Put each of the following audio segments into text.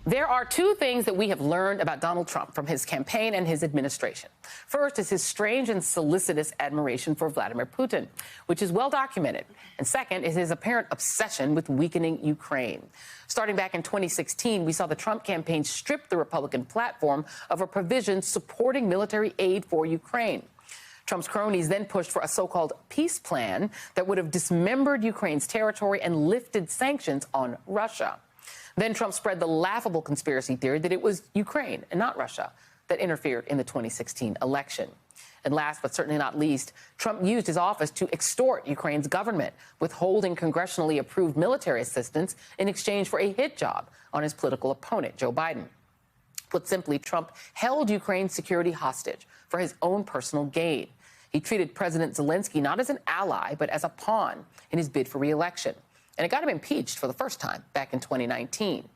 There are two things that we have learned about Donald Trump from his campaign and his administration. First is his strange and solicitous admiration for Vladimir Putin, which is well documented. And second is his apparent obsession with weakening Ukraine. Starting back in 2016, we saw the Trump campaign strip the Republican platform of a provision supporting military aid for Ukraine. Trump's cronies then pushed for a so-called peace plan that would have dismembered Ukraine's territory and lifted sanctions on Russia. Then Trump spread the laughable conspiracy theory that it was Ukraine and not Russia that interfered in the 2016 election. And last but certainly not least, Trump used his office to extort Ukraine's government, withholding congressionally approved military assistance in exchange for a hit job on his political opponent, Joe Biden. Put simply, Trump held Ukraine's security hostage for his own personal gain. He treated President Zelensky not as an ally, but as a pawn in his bid for re-election. And it got him impeached for the first time back in 2019.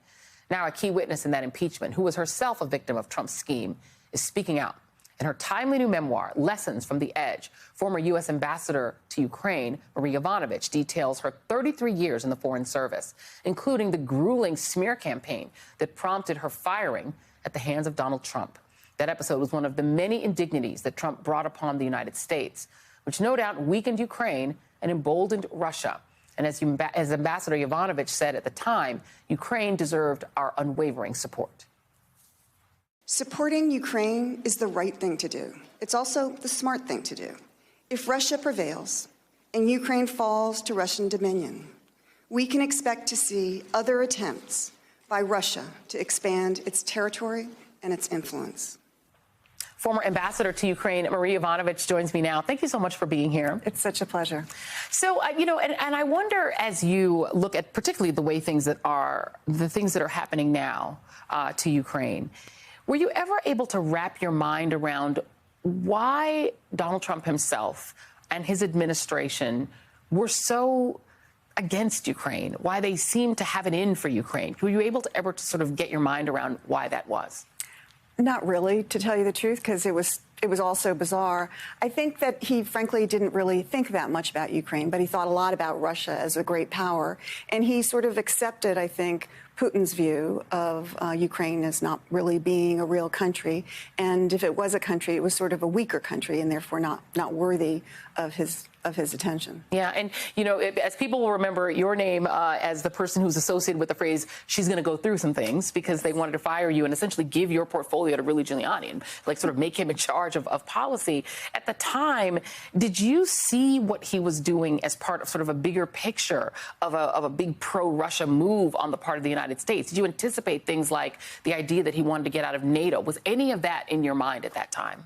Now, a key witness in that impeachment, who was herself a victim of Trump's scheme, is speaking out. In her timely new memoir, Lessons from the Edge, former U.S. ambassador to Ukraine, Marie Yovanovitch, details her 33 years in the Foreign Service, including the grueling smear campaign that prompted her firing at the hands of Donald Trump. That episode was one of the many indignities that Trump brought upon the United States, which no doubt weakened Ukraine and emboldened Russia. And as Ambassador Yovanovitch said at the time, Ukraine deserved our unwavering support. Supporting Ukraine is the right thing to do. It's also the smart thing to do. If Russia prevails and Ukraine falls to Russian dominion, we can expect to see other attempts by Russia to expand its territory and its influence. Former ambassador to Ukraine, Marie Yovanovitch, joins me now. Thank you so much for being here. It's such a pleasure. So, and I wonder, as you look at particularly the things that are happening now to Ukraine, were you ever able to wrap your mind around why Donald Trump himself and his administration were so against Ukraine, why they seemed to have it in for Ukraine? Were you able to ever sort of get your mind around why that was? Not really, to tell you the truth, because it was all so bizarre. I think that he, frankly, didn't really think that much about Ukraine, but he thought a lot about Russia as a great power. And he sort of accepted, I think, Putin's view of Ukraine as not really being a real country. And if it was a country, it was sort of a weaker country and therefore not worthy of his attention. Yeah, and, as people will remember your name as the person who's associated with the phrase, she's going to go through some things, because they wanted to fire you and essentially give your portfolio to Rudy Giuliani and, sort of make him in charge of policy. At the time, did you see what he was doing as part of sort of a bigger picture of a big pro-Russia move on the part of the United States? Did you anticipate things like the idea that he wanted to get out of NATO? Was any of that in your mind at that time?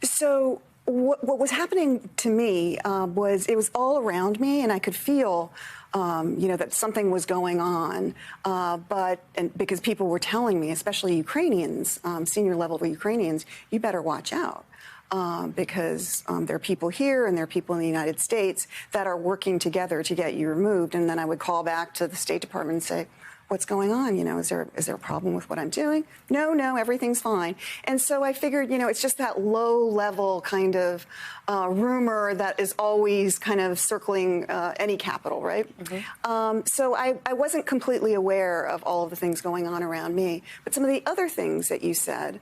So what was happening to me was it was all around me, and I could feel, that something was going on. Because people were telling me, especially Ukrainians, senior level Ukrainians, you better watch out. Because there are people here and there are people in the United States that are working together to get you removed. And then I would call back to the State Department and say, what's going on? Is there a problem with what I'm doing? No, everything's fine. And so I figured, it's just that low level kind of rumor that is always kind of circling any capital, right? Mm-hmm. So I wasn't completely aware of all of the things going on around me. But some of the other things that you said,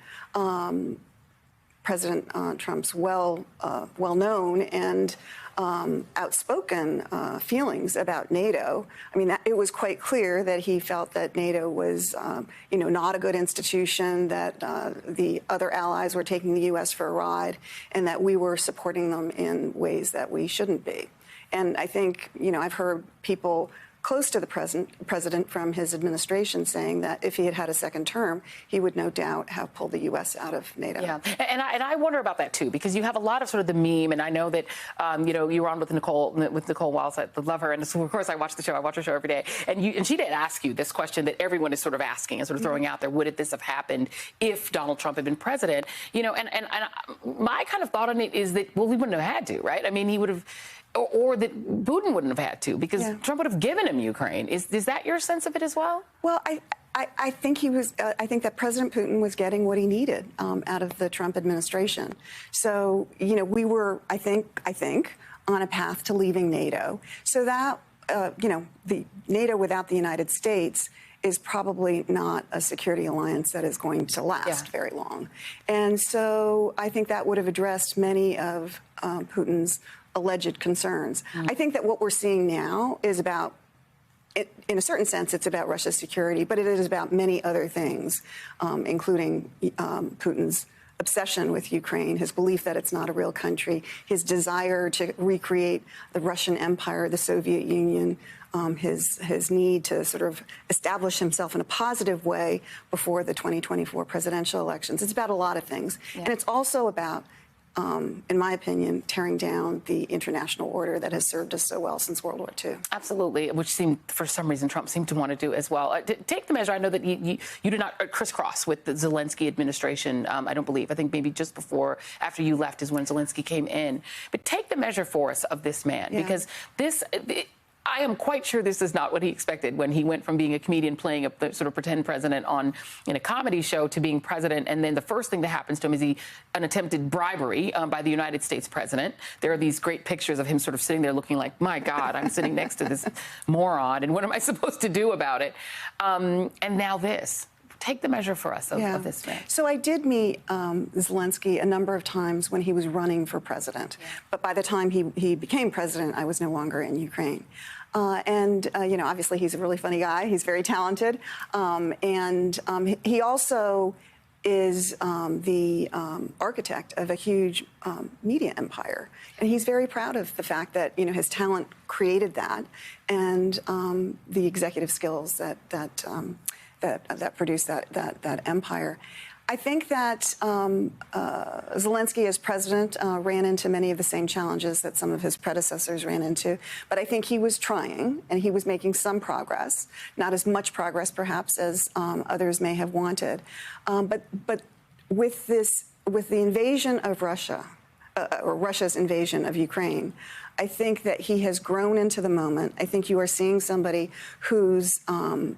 President Trump's well-known and outspoken feelings about NATO. I mean, it was quite clear that he felt that NATO was, not a good institution, that the other allies were taking the U.S. for a ride, and that we were supporting them in ways that we shouldn't be. And I think, I've heard people close to the president from his administration saying that if he had had a second term, he would no doubt have pulled the U.S. out of NATO. Yeah, and I wonder about that, too, because you have a lot of sort of the meme, and I know that, you were on with Nicole Waltz. I love her, and so, of course, I watch her show every day, and she did ask you this question that everyone is sort of asking and sort of throwing out there: would this have happened if Donald Trump had been president? And my kind of thought on it is that, well, he wouldn't have had to, right? I mean, he would have. Or that Putin wouldn't have had to, because Trump would have given him Ukraine. Is that your sense of it as well? Well, I think he was. I think that President Putin was getting what he needed out of the Trump administration. So we were, I think, on a path to leaving NATO. So that the NATO without the United States is probably not a security alliance that is going to last very long. And so I think that would have addressed many of Putin's alleged concerns. I think that what we're seeing now is about, in a certain sense, it's about Russia's security, but it is about many other things, including Putin's obsession with Ukraine, his belief that it's not a real country, his desire to recreate the Russian Empire, the Soviet Union, his need to sort of establish himself in a positive way before the 2024 presidential elections. It's about a lot of things. And it's also about, in my opinion, tearing down the international order that has served us so well since World War II. Absolutely, which seemed, for some reason, Trump seemed to want to do as well. Take the measure. I know that you did not crisscross with the Zelensky administration, I don't believe. I think maybe just before, after you left is when Zelensky came in. But take the measure for us of this man, because this... I am quite sure this is not what he expected when he went from being a comedian playing a sort of pretend president in a comedy show to being president. And then the first thing that happens to him is an attempted bribery by the United States president. There are these great pictures of him sort of sitting there looking like, my God, I'm sitting next to this moron. And what am I supposed to do about it? And now this. Take the measure for us of this man. So I did meet Zelensky a number of times when he was running for president. But by the time he became president, I was no longer in Ukraine. You know, obviously he's a really funny guy. He's very talented. He also is the architect of a huge media empire. And he's very proud of the fact that, you know, his talent created that and the executive skills that produced that empire. I think that Zelensky, as president, ran into many of the same challenges that some of his predecessors ran into. But I think he was trying, and he was making some progress, not as much progress, perhaps, as others may have wanted. But with the invasion of Russia, or Russia's invasion of Ukraine, I think that he has grown into the moment. I think you are seeing somebody whose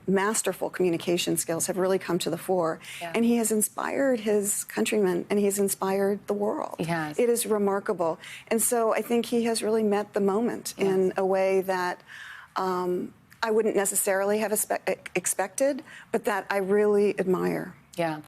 masterful communication skills have really come to the fore. And he has inspired his countrymen, and he has inspired the world. He has. It is remarkable. And so I think he has really met the moment in a way that I wouldn't necessarily have expected, but that I really admire. Yeah.